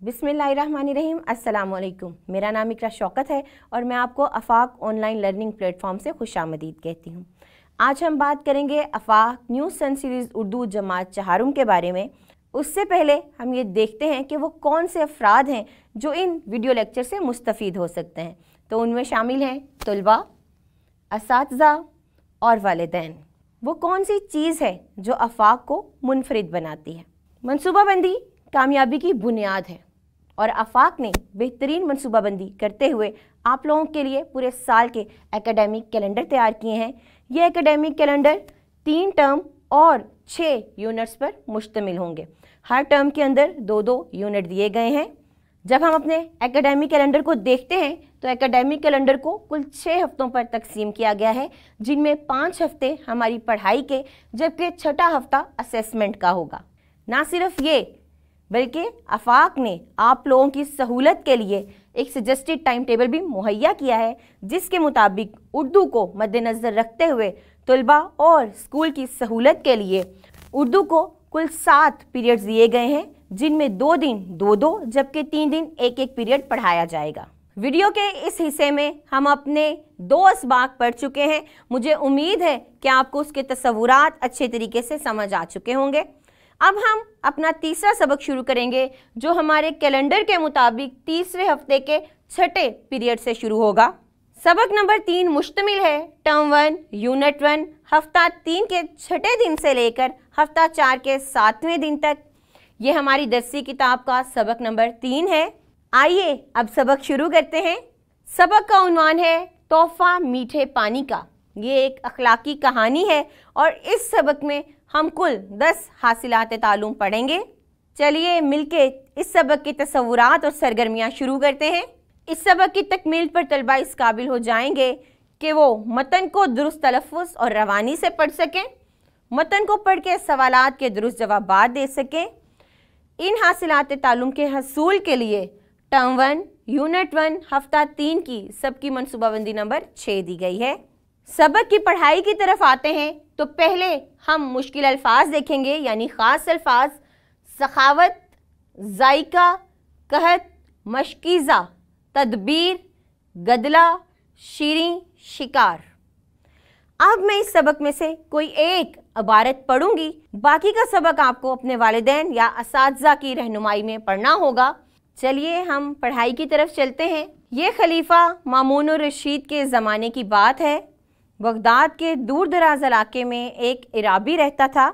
बिस्मिल्लाहिर्रहमानिर्रहीम। अस्सलामुअलैकुम। मेरा नाम इकरा शौकत है और मैं आपको अफाक ऑनलाइन लर्निंग प्लेटफॉर्म से खुशामदीद कहती हूँ। आज हम बात करेंगे Afaq new sun series Urdu जमात चहारुम के बारे में। उससे पहले हम ये देखते हैं कि वो कौन से अफराद हैं जो इन वीडियो लेक्चर से मुस्तफ़ीद हो सकते हैं। तो उनमें शामिल हैं तलबा, असातिज़ा और वालिदैन। वो कौन सी चीज़ है जो अफाक को मुनफरिद बनाती है? मनसूबाबंदी कामयाबी की बुनियाद है और अफाक ने बेहतरीन मनसूबाबंदी करते हुए आप लोगों के लिए पूरे साल के एकेडमिक कैलेंडर तैयार किए हैं। ये एकेडमिक कैलेंडर 3 टर्म और 6 यूनिट्स पर मुश्तमिल होंगे। हर टर्म के अंदर 2-2 यूनिट दिए गए हैं। जब हम अपने एकेडमिक कैलेंडर को देखते हैं तो एकेडमिक कैलेंडर को कुल 6 हफ्तों पर तकसीम किया गया है, जिनमें 5 हफ्ते हमारी पढ़ाई के जबकि 6ठा हफ्ता असेसमेंट का होगा। ना सिर्फ ये बल्कि अफाक ने आप लोगों की सहूलत के लिए एक सजेस्टेड टाइम टेबल भी मुहैया किया है, जिसके मुताबिक उर्दू को मद्देनज़र रखते हुए तलबा और स्कूल की सहूलत के लिए उर्दू को कुल 7 पीरियड्स दिए गए हैं, जिनमें 2 दिन 2-2 जबकि 3 दिन 1-1 पीरियड पढ़ाया जाएगा। वीडियो के इस हिस्से में हम अपने 2 असबाक पढ़ चुके हैं। मुझे उम्मीद है कि आपको उसके तसव्वुरात अच्छे तरीके से समझ आ चुके होंगे। अब हम अपना तीसरा सबक शुरू करेंगे, जो हमारे कैलेंडर के मुताबिक तीसरे हफ्ते के 6ठे पीरियड से शुरू होगा। सबक नंबर 3 मुश्तमिल है टर्म 1 यूनिट 1 हफ्ता 3 के 6ठे दिन से लेकर हफ्ता 4 के 7वें दिन तक। ये हमारी दरसी किताब का सबक नंबर 3 है। आइए अब सबक शुरू करते हैं। सबक का उन्वान है तोहफा मीठे पानी का। ये एक अखलाकी कहानी है और इस सबक में हम कुल 10 हासिलात तालुम पढ़ेंगे। चलिए मिलके इस सबक के तसव्वुरात और सरगर्मियाँ शुरू करते हैं। इस सबक की तकमील पर तलबा इस काबिल हो जाएंगे कि वो मतन को दुरुस्त तलफ़्फ़ुज़ और रवानी से पढ़ सकें, मतन को पढ़ के सवालात के दुरुस्त जवाबात दे सकें। इन हासिलात तालुम के हसूल के लिए टर्म 1 यूनिट 1 हफ्ता 3 की सबकी मनसूबाबंदी नंबर 6 दी गई है। सबक की पढ़ाई की तरफ आते हैं तो पहले हम मुश्किल अल्फाज देखेंगे, यानी ख़ास अल्फाज। सखावत, जायका, कहत, मशकीज़ा, तदबीर, गदला, शीरीं, शिकार। अब मैं इस सबक में से कोई एक इबारत पढ़ूंगी, बाकी का सबक आपको अपने वालिदैन या असातिज़ा की रहनुमाई में पढ़ना होगा। चलिए हम पढ़ाई की तरफ चलते हैं। ये खलीफा मामून रशीद के ज़माने की बात है। बगदाद के दूर दराज इलाके में एक इराबी रहता था।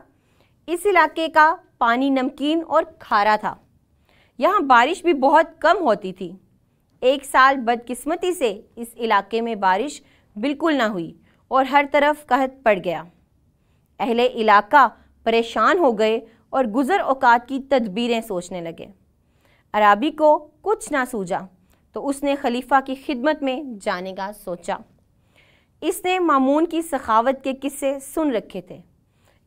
इस इलाके का पानी नमकीन और खारा था। यहाँ बारिश भी बहुत कम होती थी। एक साल बदकिस्मती से इस इलाके में बारिश बिल्कुल ना हुई और हर तरफ कहत पड़ गया। अहले इलाका परेशान हो गए और गुज़र औकात की तदबीरें सोचने लगे। अराबी को कुछ ना सूझा तो उसने खलीफा की खिदमत में जाने का सोचा। इसने मामून की सखावत के किस्से सुन रखे थे।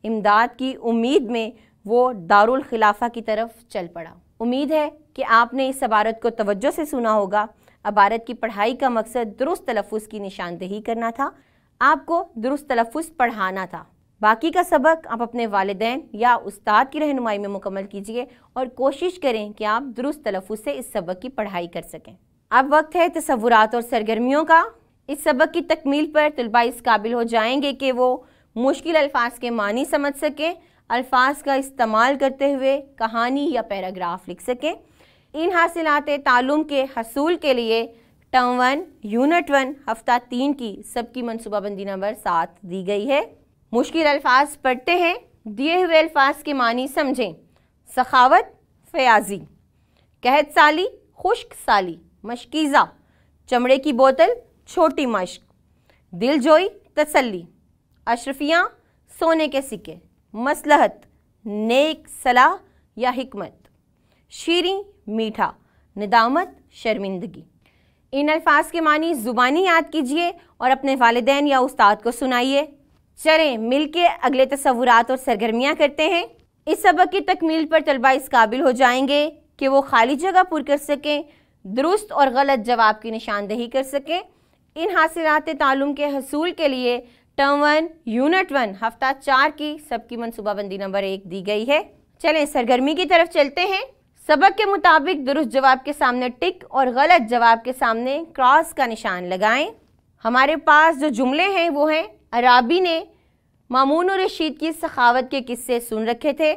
इमदाद की उम्मीद में वो दारुल खिलाफा की तरफ चल पड़ा। उम्मीद है कि आपने इस इबारत को तवज्जो से सुना होगा। इबारत की पढ़ाई का मकसद दुरुस्त तलफ़्फ़ुज़ की निशानदेही करना था। आपको दुरुस्त तलफ़्फ़ुज़ पढ़ाना था। बाकी का सबक आप अपने वालिदैन या उस्ताद की रहनुमाई में मुकम्मल कीजिए और कोशिश करें कि आप दुरुस्त तलफ़्फ़ुज़ से इस सबक की पढ़ाई कर सकें। अब वक्त है तसव्वुरात और सरगर्मियों का। इस सबक की तकमील पर तलबा इस काबिल हो जाएंगे कि वो मुश्किल अल्फाज के मानी समझ सकें, अल्फाज का इस्तेमाल करते हुए कहानी या पैराग्राफ लिख सकें। इन हासिलात तालुम के हसूल के लिए टर्म 1 यूनिट 1 हफ्ता 3 की सबकी मनसूबाबंदी नंबर 7 दी गई है। मुश्किल अल्फाज पढ़ते हैं। दिए हुए अल्फाज के मानी समझें। सखावत फयाजी, कहत साली खुश्क साली, मशकीज़ा चमड़े की बोतल छोटी मश्क, दिलजोई तसल्ली, अशरफियाँ सोने के सिक्के, मसलहत नेक सलाह या हिकमत, शीरीं मीठा, निदामत शर्मिंदगी। इन अल्फाज के मानी ज़ुबानी याद कीजिए और अपने वालिदैन या उस्ताद को सुनाइए। चलें मिलके अगले तसव्वुरात और सरगर्मियाँ करते हैं। इस सबक की तकमील पर तलबा इस काबिल हो जाएंगे कि वो खाली जगह पुर कर सकें, दुरुस्त और गलत जवाब की निशानदेही कर सकें। इन हासिलात तालुम के हसूल के लिए टर्म 1 यूनिट 1 हफ्ता 4 की सबकी मनसूबाबंदी नंबर 1 दी गई है। चलें सरगर्मी की तरफ चलते हैं। सबक के मुताबिक दुरुस्त जवाब के सामने टिक और गलत जवाब के सामने क्रॉस का निशान लगाएं। हमारे पास जो जुमले हैं वो हैं, अराबी ने मामून और रशीद की सखावत के किस्से सुन रखे थे।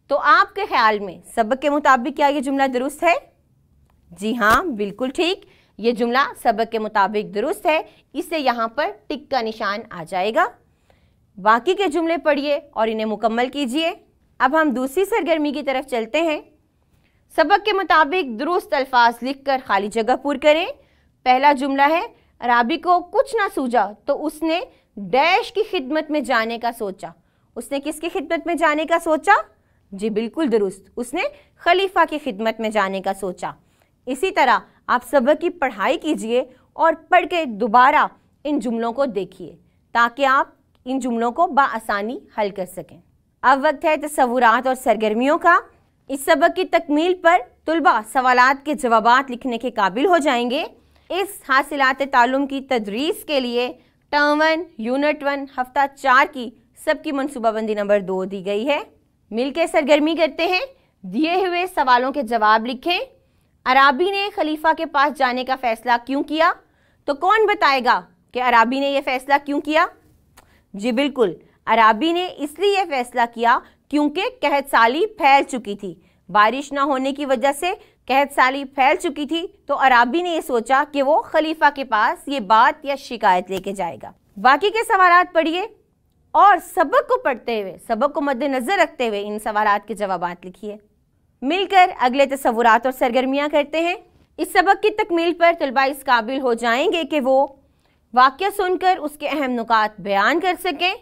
तो आपके ख्याल में सबक के मुताबिक क्या ये जुमला दुरुस्त है? जी हाँ, बिल्कुल ठीक, ये जुमला सबक के मुताबिक दुरुस्त है, इससे यहाँ पर टिक का निशान आ जाएगा। बाकी के जुमले पढ़िए और इन्हें मुकम्मल कीजिए। अब हम दूसरी सरगर्मी की तरफ चलते हैं। सबक के मुताबिक दुरुस्त अल्फाज लिखकर खाली जगह पूर करें। पहला जुमला है, अराबी को कुछ ना सूझा तो उसने डैश की खिदमत में जाने का सोचा। उसने किसकी खिदमत में जाने का सोचा? जी बिल्कुल दुरुस्त, उसने खलीफा की खिदमत में जाने का सोचा। इसी तरह आप सबक की पढ़ाई कीजिए और पढ़ के दोबारा इन जुमलों को देखिए ताकि आप इन जुमलों को बाआसानी हल कर सकें। अब वक्त है तसव्वुरात और सरगर्मियों का। इस सबक की तकमील पर तुलबा सवालात के जवाबात लिखने के काबिल हो जाएंगे। इस हासिलात तालुम की तदरीस के लिए टर्म 1, यूनिट 1, हफ्ता 4 की सबकी मनसूबाबंदी नंबर 2 दी गई है। मिलकर सरगर्मी करते हैं। दिए हुए सवालों के जवाब लिखें। अराबी ने खलीफा के पास जाने का फैसला क्यों किया? तो कौन बताएगा कि अराबी ने यह फैसला क्यों किया? जी बिल्कुल, अराबी ने इसलिए यह फैसला किया क्योंकि कहत साली फैल चुकी थी। बारिश ना होने की वजह से कहत साली फैल चुकी थी, तो अराबी ने यह सोचा कि वो खलीफा के पास ये बात या शिकायत लेके जाएगा। बाकी के सवालात पढ़िए और सबक को पढ़ते हुए, सबक को मद्देनजर रखते हुए इन सवालात के जवाबात लिखिए। मिलकर अगले तसव्वुरात और सरगर्मियाँ करते हैं। इस सबक की तकमील पर तलबा इस काबिल हो जाएंगे कि वो वाक़या सुनकर उसके अहम नुकात बयान कर सकें,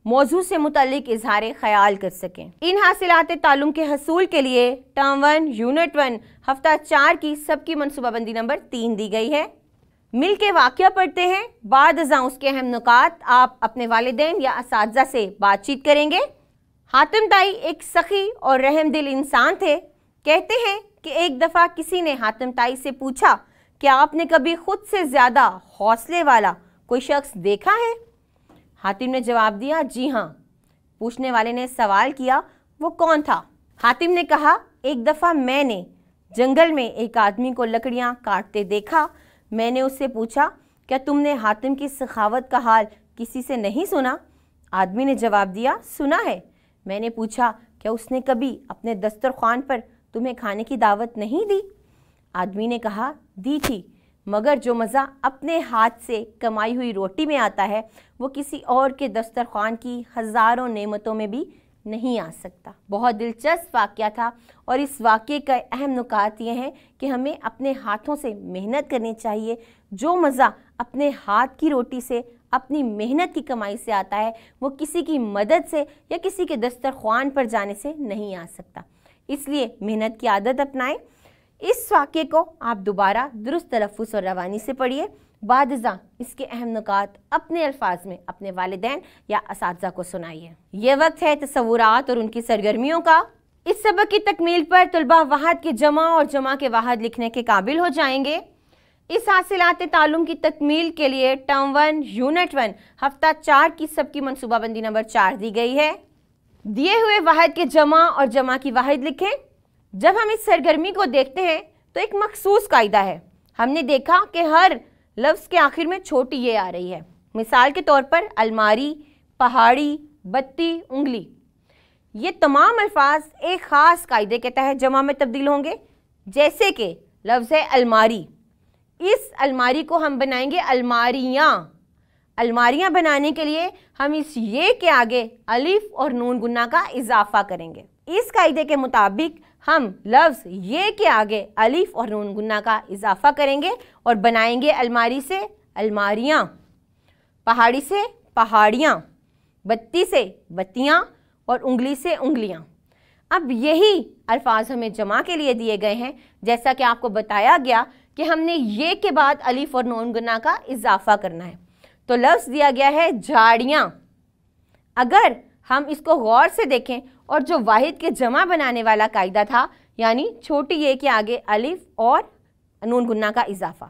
मौजू से मुतल्लिक इजहार ख्याल कर सकें। इन हासिलात तालुम के हसूल के लिए टर्म 1, यूनिट 1, हफ्ता 4 की सबकी मनसूबाबंदी नंबर 3 दी गई है। मिल के वाक़या पढ़ते हैं। बाद अज़ां उसके अहम नुकात आप अपने वालिदैन या असातिज़ा से बातचीत करेंगे। हातिम ताई एक सखी और रहमदिल इंसान थे। कहते हैं कि एक दफ़ा किसी ने हातिम ताई से पूछा कि आपने कभी खुद से ज़्यादा हौसले वाला कोई शख्स देखा है? हातिम ने जवाब दिया, जी हाँ। पूछने वाले ने सवाल किया, वो कौन था? हातिम ने कहा, एक दफ़ा मैंने जंगल में एक आदमी को लकड़ियाँ काटते देखा। मैंने उससे पूछा, क्या तुमने हातिम की सखावत का हाल किसी से नहीं सुना? आदमी ने जवाब दिया, सुना है। मैंने पूछा, क्या उसने कभी अपने दस्तरख्वान पर तुम्हें खाने की दावत नहीं दी? आदमी ने कहा, दी थी, मगर जो मज़ा अपने हाथ से कमाई हुई रोटी में आता है वो किसी और के दस्तरख्वान की हज़ारों नेमतों में भी नहीं आ सकता। बहुत दिलचस्प वाक़या था और इस वाक़े का अहम नुकात ये हैं कि हमें अपने हाथों से मेहनत करनी चाहिए। जो मज़ा अपने हाथ की रोटी से, अपनी मेहनत की कमाई से आता है वो किसी की मदद से या किसी के दस्तरख्वान पर जाने से नहीं आ सकता। इसलिए मेहनत की आदत अपनाएं। इस वाक़े को आप दोबारा दुरुस्त तलफ़्फ़ुज़ और रवानी से पढ़िए। बाद अज़ां इसके अहम नुकात अपने अल्फाज में अपने वालिदैन या असातिज़ा को सुनाइए। ये वक्त है तसव्वुरात और उनकी सरगर्मियों का। इस सबक की तकमील पर तुलबा वाहद के जमा और जमा के वाहद लिखने के काबिल हो जाएंगे। इस हासिलात तालुम की तकमील के लिए टर्म 1, यूनिट 1, हफ्ता 4 की सबकी मनसूबाबंदी नंबर 4 दी गई है। दिए हुए वाहद के जमा और जमा की वाहिद लिखें। जब हम इस सरगर्मी को देखते हैं तो एक मखसूस कायदा है। हमने देखा कि हर लफ्ज़ के आखिर में छोटी ये आ रही है। मिसाल के तौर पर अलमारी, पहाड़ी, बत्ती, उंगली, ये तमाम अल्फाज एक ख़ास कायदे के तहत जमा में तब्दील होंगे। जैसे कि लफ्ज़ है अलमारी, इस अलमारी को हम बनाएंगे अलमारियाँ। अलमारियाँ बनाने के लिए हम इस ये के आगे अलिफ और नून गुन्ना का इजाफा करेंगे। इस कायदे के मुताबिक हम लफ्ज़ ये के आगे अलिफ और नून गुन्ना का इजाफा करेंगे और बनाएंगे अलमारी से अलमारियाँ, पहाड़ी से पहाड़ियाँ, बत्ती से बत्तियाँ और उंगली से उंगलियाँ। अब यही अल्फाज हमें जमा के लिए दिए गए हैं। जैसा कि आपको बताया गया कि हमने ये के बाद अलिफ और नून गुन्ना का इजाफा करना है। तो लफ्ज़ दिया गया है झाड़ियाँ। अगर हम इसको गौर से देखें और जो वाहिद के जमा बनाने वाला कायदा था, यानी छोटी ये के आगे अलिफ और नून गुन्ना का इजाफा,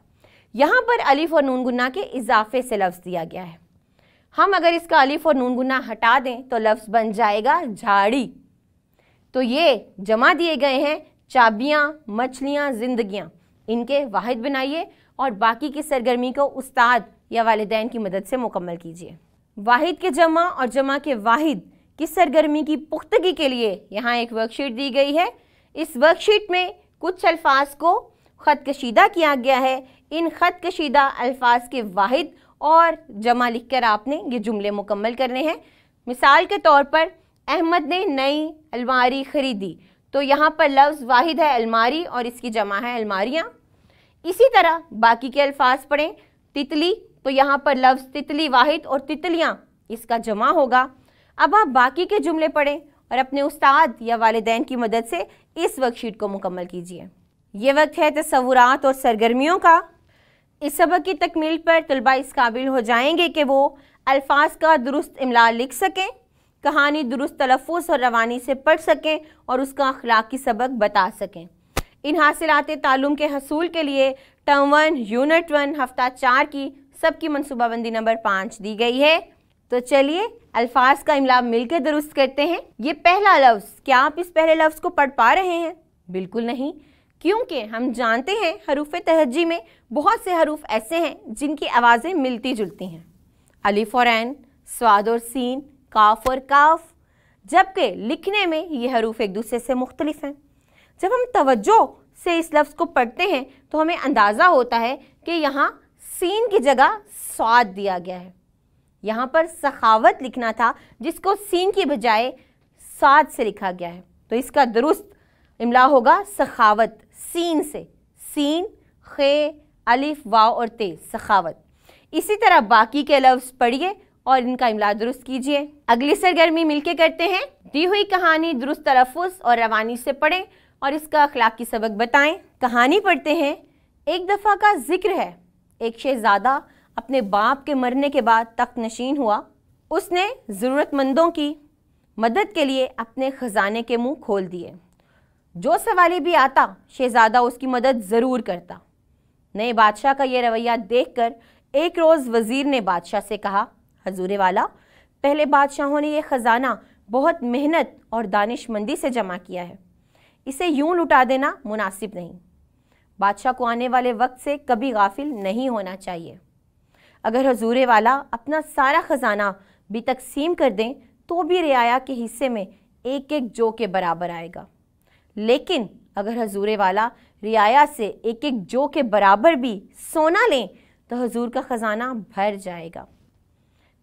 यहाँ पर अलिफ और नून गुन्ना के इजाफे से लफ्ज़ दिया गया है। हम अगर इसका अलिफ और नून गुन्ना हटा दें तो लफ्ज़ बन जाएगा झाड़ी। तो ये जमा दिए गए हैं चाबियाँ, मछलियाँ, जिंदगियाँ, इनके वाहिद बनाइए और बाकी की सरगर्मी को उस्ताद या वालिदैन की मदद से मुकम्मल कीजिए। वाहिद के जमा और जमा के वाहिद की सरगर्मी की पुख्तगी के लिए यहाँ एक वर्कशीट दी गई है। इस वर्कशीट में कुछ अल्फाज को ख़त कशीदा किया गया है। इन ख़त कशीदा अल्फाज के वाहिद और जमा लिखकर आपने ये जुमले मुकम्मल करने हैं। मिसाल के तौर पर अहमद ने नई अलमारी ख़रीदी, तो यहाँ पर लफ्ज़ वाहिद है अलमारी और इसकी जमा है अलमारियाँ। इसी तरह बाकी के अल्फाज पढ़ें। तितली, तो यहाँ पर लफ्ज़ तितली वाहिद और तितलियाँ इसका जमा होगा। अब आप बाकी के जुमले पढ़ें और अपने उस्ताद या वालिदैन की मदद से इस वर्कशीट को मुकम्मल कीजिए। ये वक्त है तसव्वुरात और सरगर्मियों का। इस सबक की तकमील पर तलबा इस काबिल हो जाएंगे कि वो अल्फाज का दुरुस्त इमला लिख सकें, कहानी दुरुस्त तलफ़्फ़ुज़ और रवानी से पढ़ सकें और उसका अखलाकी सबक बता सकें। इन हासिलाते ताल्लुम के हसूल के लिए टर्म 1 यूनिट 1 हफ्ता 4 की सबकी मनसूबाबंदी नंबर 5 दी गई है। तो चलिए अल्फाज का इमला मिलकर दुरुस्त करते हैं। ये पहला लफ्ज़, क्या आप इस पहले लफ्ज़ को पढ़ पा रहे हैं? बिल्कुल नहीं, क्योंकि हम जानते हैं हरूफ तहज्जी में बहुत से हरूफ ऐसे हैं जिनकी आवाज़ें मिलती जुलती हैं, अलिफ और ऐन, स्वाद और सीन, काफ और काफ, जबकि लिखने में ये हरूफ एक दूसरे से मुख्तलिफ हैं। जब हम तवज्जो से इस लफ्ज़ को पढ़ते हैं तो हमें अंदाज़ा होता है कि यहाँ सीन की जगह स्वाद दिया गया है। यहाँ पर सखावत लिखना था जिसको सीन की बजाय साद से लिखा गया है, तो इसका दुरुस्त इमला होगा सखावत, सीन से, सीन, खे, अलिफ, वाव और ते, सखावत। इसी तरह बाकी के लफ्ज़ पढ़िए और इनका इमला दुरुस्त कीजिए। अगली सरगर्मी मिलके करते हैं। दी हुई कहानी दुरुस्त तलफ़्फ़ुज़ और रवानी से पढ़ें और इसका अखलाकी सबक बताएं। कहानी पढ़ते हैं। एक दफ़ा का जिक्र है, एक शहज़ादा अपने बाप के मरने के बाद तख्त नशीन हुआ। उसने ज़रूरतमंदों की मदद के लिए अपने ख़जाने के मुंह खोल दिए। जो सवाली भी आता शहज़ादा उसकी मदद ज़रूर करता। नए बादशाह का ये रवैया देखकर एक रोज़ वज़ीर ने बादशाह से कहा, हजूरे वाला, पहले बादशाहों ने यह ख़जाना बहुत मेहनत और दानिशमंदी से जमा किया है, इसे यूं लुटा देना मुनासिब नहीं। बादशाह को आने वाले वक्त से कभी गाफिल नहीं होना चाहिए। अगर हजूरे वाला अपना सारा ख़जाना भी तकसीम कर दें तो भी रियाया के हिस्से में एक एक जो के बराबर आएगा, लेकिन अगर हजूरे वाला रियाया से एक एक जो के बराबर भी सोना लें तो हजूर का ख़जाना भर जाएगा।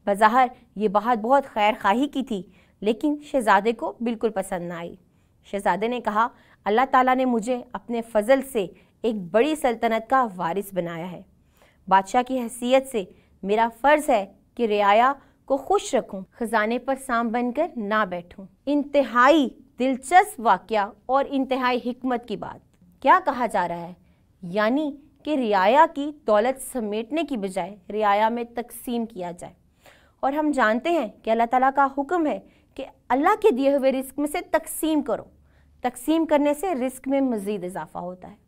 बज़ाहिर ये बात बहुत खैर खाही की थी, लेकिन शहज़ादे को बिल्कुल पसंद ना आई। शहज़ादे ने कहा, अल्लाह ताला ने मुझे अपने फ़ज़ल से एक बड़ी सल्तनत का वारिस बनाया है। बादशाह की हैसियत से मेरा फ़र्ज़ है कि रियाया को खुश रखूं, ख़जाने पर सांप बनकर ना बैठूं। इंतहाई दिलचस्प वाक़या और इंतहाई हिकमत की बात। क्या कहा जा रहा है? यानी कि रियाया की दौलत समेटने की बजाय रियाया में तकसीम किया जाए। और हम जानते हैं कि अल्लाह ताला का हुक्म है कि अल्लाह के दिए हुए रिस्क में से तकसीम करो। तकसीम करने से रिस्क में मज़ीद इजाफा होता है।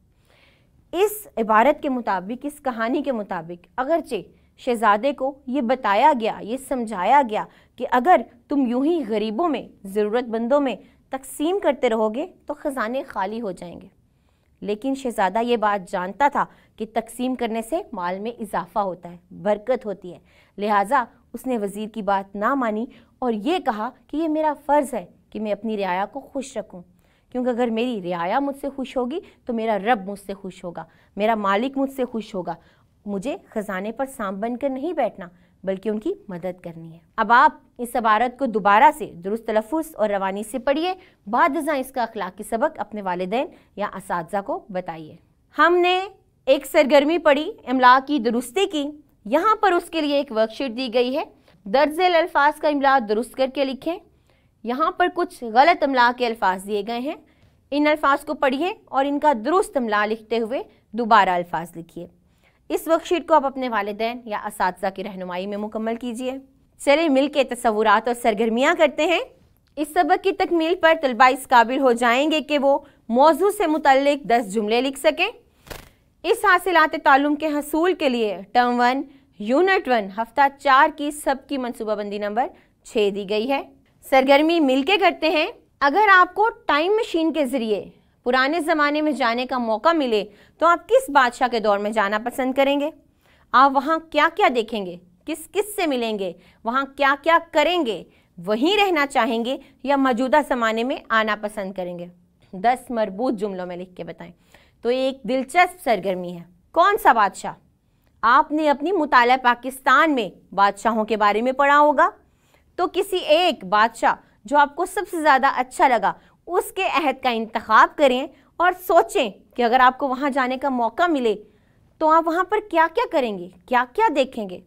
इस इबारत के मुताबिक, इस कहानी के मुताबिक, अगरचे शहज़ादे को ये बताया गया, ये समझाया गया कि अगर तुम यूं ही गरीबों में, ज़रूरतमंदों में तकसीम करते रहोगे तो ख़जाने खाली हो जाएंगे, लेकिन शहज़ादा ये बात जानता था कि तकसीम करने से माल में इजाफा होता है, बरकत होती है। लिहाजा उसने वज़ीर की बात ना मानी और ये कहा कि ये मेरा फ़र्ज़ है कि मैं अपनी रियाया को खुश रखूं, क्योंकि अगर मेरी रियाया मुझसे खुश होगी तो मेरा रब मुझसे खुश होगा, मेरा मालिक मुझसे खुश होगा। मुझे ख़जाने पर सांप बनकर नहीं बैठना, बल्कि उनकी मदद करनी है। अब आप इस इबारत को दोबारा से दुरुस्त तलफ़्फ़ुज़ और रवानी से पढ़िए, बाद इसका अखलाकी सबक अपने वालिदैन या असातिज़ा को बताइए। हमने एक सरगर्मी पढ़ी, इमला की दुरुस्ती की। यहाँ पर उसके लिए एक वर्कशीट दी गई है। दर्ज़ेल अल्फाज का इमला दुरुस्त करके लिखें। यहाँ पर कुछ गलत इमला के अल्फाज दिए गए हैं, इन अल्फाज को पढ़िए और इनका दुरुस्त इमला लिखते हुए दोबारा अल्फाज लिखिए। इस वर्कशीट को आप अपने वालिदैन या असातिज़ा की रहनुमाई में मुकम्मल कीजिए। चलिए मिलके तसव्वुरात और सरगर्मियाँ करते हैं। इस सबक की तकमील पर तलबा इस काबिल हो जाएंगे कि वो मौजू से मुतल्लिक 10 जुमले लिख सकें। इस हासिलात ताल्लुम के हसूल के लिए टर्म 1 यूनिट 1 हफ्ता 4 की सबकी मनसूबाबंदी नंबर 6 दी गई है। सरगर्मी मिलके करते हैं। अगर आपको टाइम मशीन के ज़रिए पुराने ज़माने में जाने का मौका मिले तो आप किस बादशाह के दौर में जाना पसंद करेंगे? आप वहाँ क्या क्या देखेंगे, किस किस से मिलेंगे, वहाँ क्या क्या करेंगे, वहीं रहना चाहेंगे या मौजूदा ज़माने में आना पसंद करेंगे? 10 मरबूत जुमलों में लिख के बताएं। तो एक दिलचस्प सरगर्मी है, कौन सा बादशाह? आपने अपनी मुताला पाकिस्तान में बादशाहों के बारे में पढ़ा होगा, तो किसी एक बादशाह जो आपको सबसे ज़्यादा अच्छा लगा उसके अहद का इंतखाब करें और सोचें कि अगर आपको वहाँ जाने का मौका मिले तो आप वहाँ पर क्या क्या करेंगे, क्या क्या देखेंगे,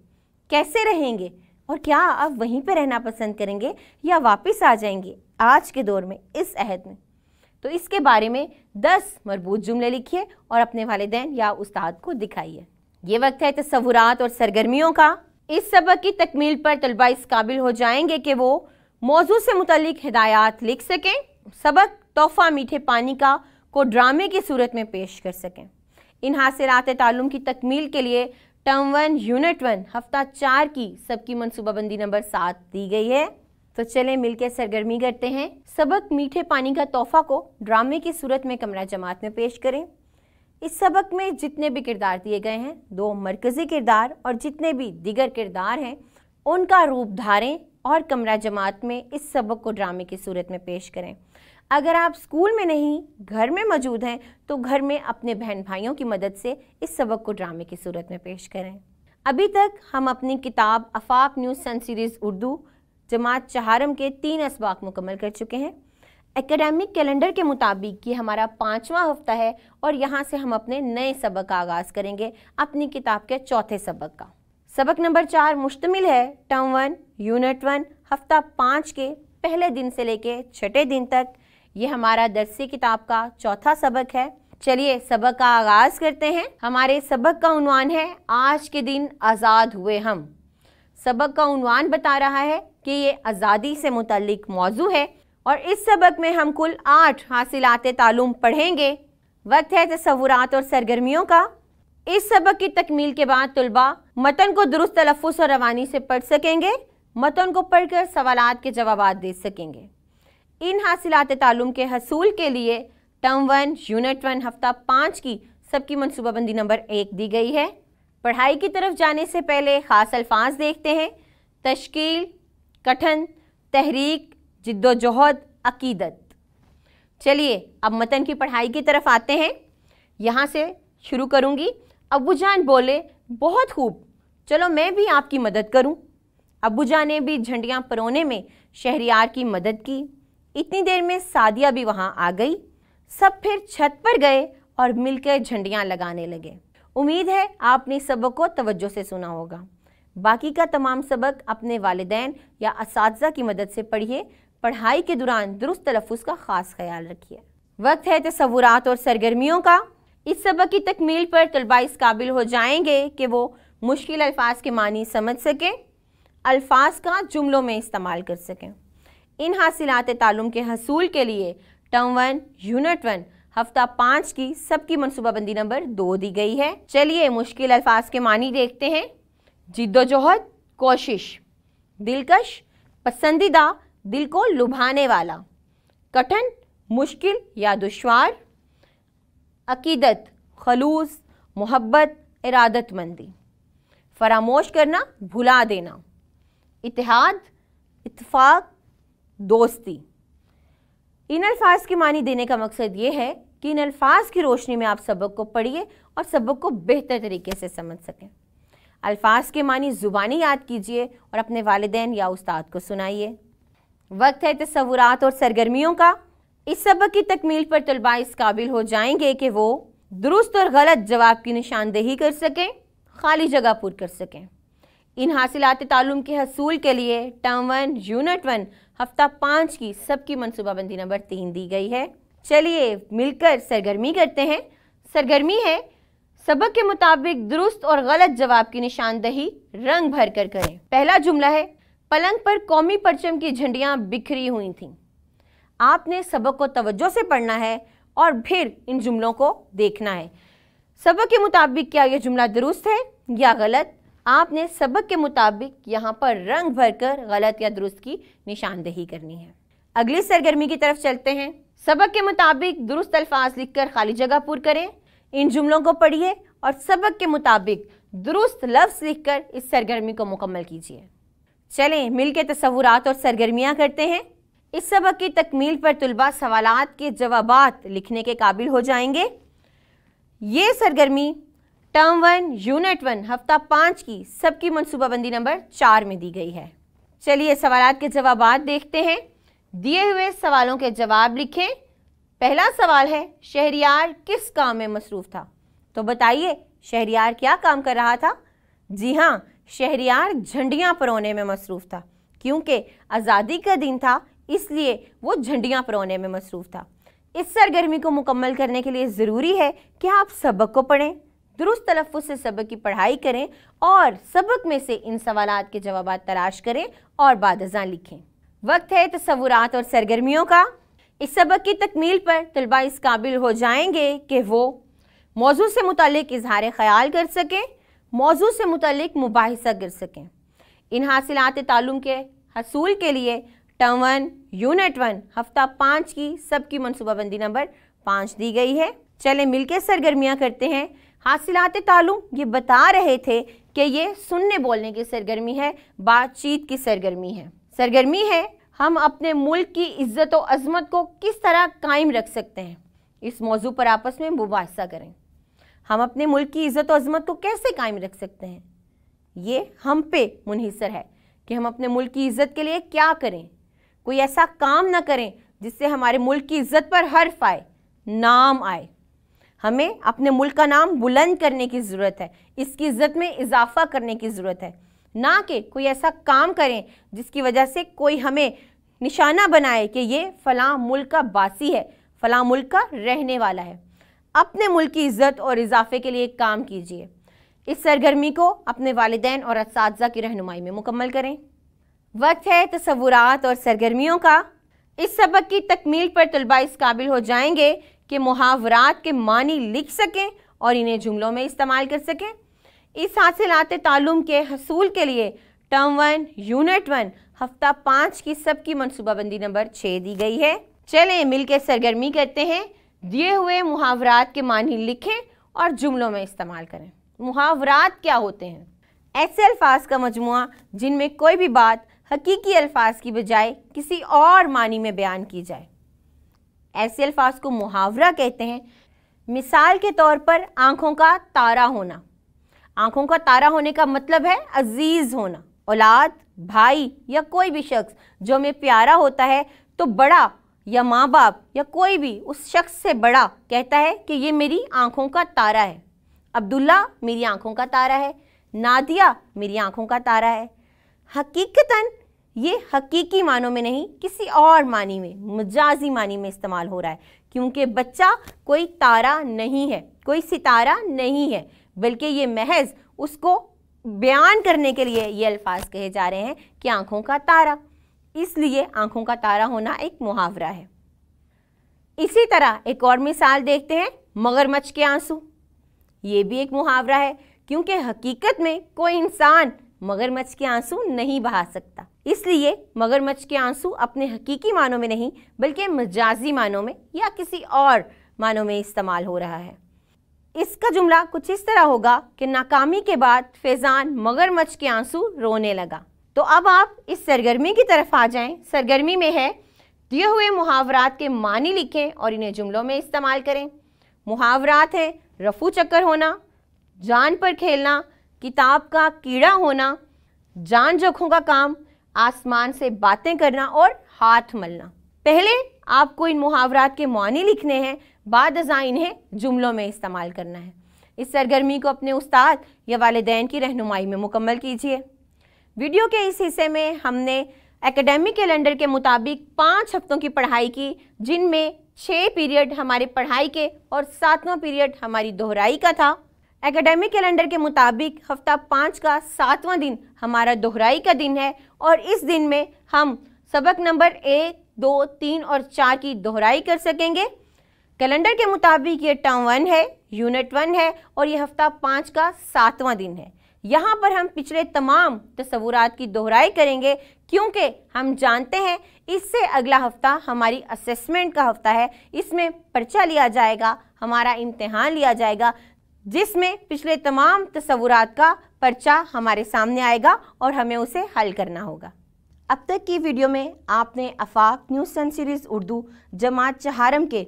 कैसे रहेंगे और क्या आप वहीं पर रहना पसंद करेंगे या वापस आ जाएंगे आज के दौर में इस अहद में? तो इसके बारे में 10 मरबूत जुमले लिखिए और अपने वालिदैन या उस्ताद को दिखाइए। ये वक्त है तसव्वुरात और सरगर्मियों का। इस सबक की तकमील पर तलबा इस काबिल हो जाएंगे कि वो मौजू से मुतालिक हिदायत लिख सकें, सबक तोहफा मीठे पानी का को ड्रामे की सूरत में पेश कर सकें। इन हासिलात तालुम की तकमील के लिए टर्म 1 यूनिट 1 हफ्ता 4 की सबकी मनसूबाबंदी नंबर 7 दी गई है। तो चलें मिलकर सरगर्मी करते हैं। सबक मीठे पानी का तोहफा को ड्रामे की सूरत में कमरा जमात में पेश करें। इस सबक में जितने भी किरदार दिए गए हैं, 2 मरकज़ी किरदार और जितने भी दिगर किरदार हैं उनका रूप धारें और कमरा जमात में इस सबक को ड्रामे की सूरत में पेश करें। अगर आप स्कूल में नहीं घर में मौजूद हैं तो घर में अपने बहन भाइयों की मदद से इस सबक को ड्रामे की सूरत में पेश करें। अभी तक हम अपनी किताब आफाक न्यूज़ सन सीरीज़ उर्दू जमात चहारम के 3 असबाक मुकम्मल कर चुके हैं। एकेडमिक कैलेंडर के मुताबिक ये हमारा 5वां हफ्ता है और यहाँ से हम अपने नए सबक का आगाज़ करेंगे अपनी किताब के चौथे सबक का। सबक नंबर 4 मुश्तमिल है टर्म 1 यूनिट 1 हफ्ता 5 के पहले दिन से लेके 6ठे दिन तक। ये हमारा दरसी किताब का चौथा सबक है। चलिए सबक का आगाज़ करते हैं। हमारे सबक का उन्वान है आज के दिन आज़ाद हुए हम। सबक का उन्वान बता रहा है कि ये आज़ादी से मुतल्लिक मौजू है और इस सबक में हम कुल 8 हासिलात तालुम पढ़ेंगे। वक्त है तसव्वुरात और सरगर्मियों का। इस सबक की तकमील के बाद तुलबा मतन को दुरुस्त तलफ़्फ़ुज़ और रवानी से पढ़ सकेंगे, मतन को पढ़कर सवालात के जवाबात दे सकेंगे। इन हासिलात तालुम के हसूल के लिए टर्म 1 यूनिट 1 हफ्ता 5 की सबकी मनसूबाबंदी नंबर 1 दी गई है। पढ़ाई की तरफ जाने से पहले ख़ास अल्फाज देखते हैं। तश्कील, कठन, तहरीक, जिद्दोजहद, अकीदत। चलिए अब मतन की पढ़ाई की तरफ आते हैं। यहाँ से शुरू करूँगी। अब्बू जान बोले, बहुत खूब, चलो मैं भी आपकी मदद करूँ। अब्बू जान ने भी झंडियाँ परोने में शहरियार की मदद की। इतनी देर में सादिया भी वहाँ आ गई। सब फिर छत पर गए और मिलकर झंडियाँ लगाने लगे। उम्मीद है आपने सबक को तवज्जो से सुना होगा। बाकी का तमाम सबक अपने वालिदैन या असातिज़ा की मदद से पढ़िए। पढ़ाई के दौरान दुरुस्त तलफ़्फ़ुज़ का ख़ास ख्याल रखिए। वक्त है तसव्वुरात और सरगर्मियों का। इस सबक की तकमील पर तलबा इस काबिल हो जाएंगे कि वो मुश्किल अल्फाज के मानी समझ सकें, अल्फाज का जुमलों में इस्तेमाल कर सकें। इन हासिलात तालुम के हसूल के लिए टर्म 1 यूनिट 1 हफ्ता 5 की सबकी मनसूबाबंदी नंबर 2 दी गई है। चलिए मुश्किल अल्फाज के मानी देखते हैं। जिद्दोजहद, कोशिश, दिलकश, पसंदीदा, दिल को लुभाने वाला, कठिन, मुश्किल या दुश्वार, अकीदत, खलूस, मोहब्बत, इरादतमंदी, फरामोश करना, भुला देना, इत्तेहाद, इत्तेफाक, दोस्ती। इन अल्फाज के मानी देने का मकसद ये है कि इन अल्फाज की रोशनी में आप सबक को पढ़िए और सबक को बेहतर तरीके से समझ सकें। अल्फाज के मानी ज़ुबानी याद कीजिए और अपने वालिदैन या उस्ताद को सुनाइए। वक्त है तसव्वुरात और सरगर्मियों का। इस सबक की तकमील पर तलबा इस काबिल हो जाएंगे कि वो दुरुस्त और गलत जवाब की निशानदेही कर सकें, खाली जगह पुर कर सकें। इन हासिलात तालुम के हसूल के लिए टर्म 1 यूनिट 1 हफ्ता 5 की सबकी मनसूबाबंदी नंबर 3 दी गई है। चलिए मिलकर सरगर्मी करते हैं। सरगर्मी है सबक के मुताबिक दुरुस्त और गलत जवाब की निशानदेही रंग भर कर करें। पहला जुमला है, पलंग पर कौमी परचम की झंडियाँ बिखरी हुई थीं। आपने सबक को तवज्जो से पढ़ना है और फिर इन जुमलों को देखना है। सबक के मुताबिक क्या यह जुमला दुरुस्त है या गलत। आपने सबक के मुताबिक यहाँ पर रंग भरकर गलत या दुरुस्त की निशानदेही करनी है। अगली सरगर्मी की तरफ चलते हैं। सबक के मुताबिक दुरुस्त अल्फाज लिखकर खाली जगह पूर करें। इन जुमलों को पढ़िए और सबक के मुताबिक दुरुस्त लफ्ज़ लिखकर इस सरगर्मी को मुकम्मल कीजिए। चलें मिलकर तसव्वुरात और सरगर्मियाँ करते हैं। इस सबक की तकमील पर तुलबा सवालात के जवाबात लिखने के काबिल हो जाएंगे। ये सरगर्मी टर्म 1 यूनिट 1 हफ्ता 5 की सबकी मनसूबाबंदी नंबर 4 में दी गई है। चलिए सवालात के जवाबात देखते हैं। दिए हुए सवालों के जवाब लिखें। पहला सवाल है, शहरियार किस काम में मसरूफ़ था? तो बताइए शहरियार क्या काम कर रहा था? जी हाँ, शहरियार झंडियाँ परोने में मसरूफ़ था। क्योंकि आज़ादी का दिन था इसलिए वो झंडियाँ परोने में मसरूफ़ था। इस सरगर्मी को मुकम्मल करने के लिए ज़रूरी है कि आप सबक को पढ़ें, दुरुस्त तलफ़्फ़ुज़ से सबक की पढ़ाई करें और सबक में से इन सवालात के जवाबात तलाश करें और बाद अज़ां लिखें। वक्त है तसव्वुरात और सरगर्मियों का। इस सबक की तकमील पर तलबा इस काबिल हो जाएंगे कि वो मौजू से मुतालिक इजहार ख़याल कर सकें, मौजू से मुतालिक मुबाहिसा कर सकें। इन हासिलात तालुम के हसूल के लिए टर्म 1 यूनिट 1 हफ्ता 5 की सबकी मनसूबाबंदी नंबर 5 दी गई है। चलें मिलकर सरगर्मियाँ करते हैं। हासिलात तालुम ये बता रहे थे कि ये सुनने बोलने की सरगर्मी है, बातचीत की सरगर्मी है। सरगर्मी है हम अपने मुल्क की इज़्ज़त और अज़मत को किस तरह कायम रख सकते हैं। इस मौजू पर आपस में मुबाहिसा करें। हम अपने मुल्क की इज़्ज़त और अज़मत को कैसे कायम रख सकते हैं, ये हम पे मुनहिसर है कि हम अपने मुल्क की इज़्ज़त के लिए क्या करें। कोई ऐसा काम ना करें जिससे हमारे मुल्क की इज़्ज़त पर हर्फ आए, नाम आए। हमें अपने मुल्क का नाम बुलंद करने की ज़रूरत है, इसकी इज़्ज़त में इजाफ़ा करने की ज़रूरत है, ना कि कोई ऐसा काम करें जिसकी वजह से कोई हमें निशाना बनाए कि ये फ़लाँ मुल्क का बासी है, फ़लाँ मुल्क का रहने वाला है। अपने मुल्क की इज़्ज़त और इजाफ़े के लिए काम कीजिए। इस सरगर्मी को अपने वालिदैन और असातिज़ा की रहनुमाई में मुकम्मल करें। वक्त है तसव्वुरात और सरगर्मियों का। इस सबक की तकमील पर तलबा इस काबिल हो जाएंगे कि मुहावरात के मानी लिख सकें और इन्हें जुमलों में इस्तेमाल कर सकें। इस हासिलात तालुम के हसूल के लिए टर्म 1 यूनिट 1 हफ्ता 5 की सबकी मनसूबाबंदी नंबर 6 दी गई है। चलें मिलकर सरगर्मी करते हैं। दिए हुए मुहावरात के मानी लिखें और जुमलों में इस्तेमाल करें। मुहावरात क्या होते हैं? ऐसे अल्फाज का मजमुआ जिनमें कोई भी बात हकीकी अल्फाज की बजाय किसी और मानी में बयान की जाए, ऐसे अल्फाज को मुहावरा कहते हैं। मिसाल के तौर पर आँखों का तारा होना। आँखों का तारा होने का मतलब है अजीज़ होना। औलाद, भाई या कोई भी शख्स जो हमें प्यारा होता है तो बड़ा या माँ बाप या कोई भी उस शख्स से बड़ा कहता है कि ये मेरी आँखों का तारा है। अब्दुल्ला मेरी आँखों का तारा है, नादिया मेरी आँखों का तारा है। हकीकतन ये हकीकी मानों में नहीं, किसी और मानी में, मजाजी मानी में इस्तेमाल हो रहा है, क्योंकि बच्चा कोई तारा नहीं है, कोई सितारा नहीं है, बल्कि ये महज उसको बयान करने के लिए ये अल्फाज कहे जा रहे हैं कि आँखों का तारा। इसलिए आँखों का तारा होना एक मुहावरा है। इसी तरह एक और मिसाल देखते हैं, मगरमच्छ के आंसू। ये भी एक मुहावरा है, क्योंकि हकीकत में कोई इंसान मगरमच्छ के आंसू नहीं बहा सकता। इसलिए मगरमच्छ के आंसू अपने हकीकी मानों में नहीं बल्कि मजाजी मानों में या किसी और मानों में इस्तेमाल हो रहा है। इसका जुमला कुछ इस तरह होगा कि नाकामी के बाद फैज़ान मगरमच्छ के आंसू रोने लगा। तो अब आप इस सरगर्मी की तरफ आ जाएं। सरगर्मी में है, दिए हुए मुहावरात के मानी लिखें और इन्हें जुमलों में इस्तेमाल करें। मुहावरात हैं रफू चक्कर होना, जान पर खेलना, किताब का कीड़ा होना, जान जोखों का काम, आसमान से बातें करना और हाथ मलना। पहले आपको इन मुहावरात के मानी लिखने हैं, बाद अज़ां इन्हें जुमलों में इस्तेमाल करना है। इस सरगर्मी को अपने उस्ताद या वालिदैन की रहनुमाई में मुकम्मल कीजिए। वीडियो के इस हिस्से में हमने एकेडमिक कैलेंडर के मुताबिक 5 हफ्तों की पढ़ाई की, जिनमें 6 पीरियड हमारी पढ़ाई के और 7वां पीरियड हमारी दोहराई का था। एकेडमिक कैलेंडर के मुताबिक हफ्ता 5 का 7वां दिन हमारा दोहराई का दिन है और इस दिन में हम सबक नंबर 1, 2, 3 और 4 की दोहराई कर सकेंगे। कैलेंडर के मुताबिक ये टर्म 1 है, यूनिट 1 है और ये हफ्ता 5 का 7वां दिन है। यहाँ पर हम पिछले तमाम तस्वुरात की दोहराई करेंगे, क्योंकि हम जानते हैं इससे अगला हफ्ता हमारी असेसमेंट का हफ्ता है। इसमें पर्चा लिया जाएगा, हमारा इम्तिहान लिया जाएगा, जिसमें पिछले तमाम तस्वुरात का पर्चा हमारे सामने आएगा और हमें उसे हल करना होगा। अब तक की वीडियो में आपने आफाक न्यूज़ सन सीरीज़ उर्दू जमात चहारम के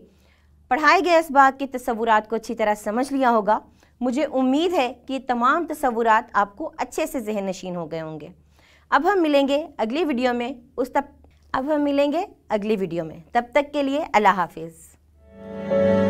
पढ़ाए गए असबाक के तस्वुरात को अच्छी तरह समझ लिया होगा। मुझे उम्मीद है कि तमाम तस्वुरात आपको अच्छे से ज़हन नशीन हो गए होंगे। अब हम मिलेंगे अगली वीडियो में, तब तक के लिए अल्लाह हाफिज़।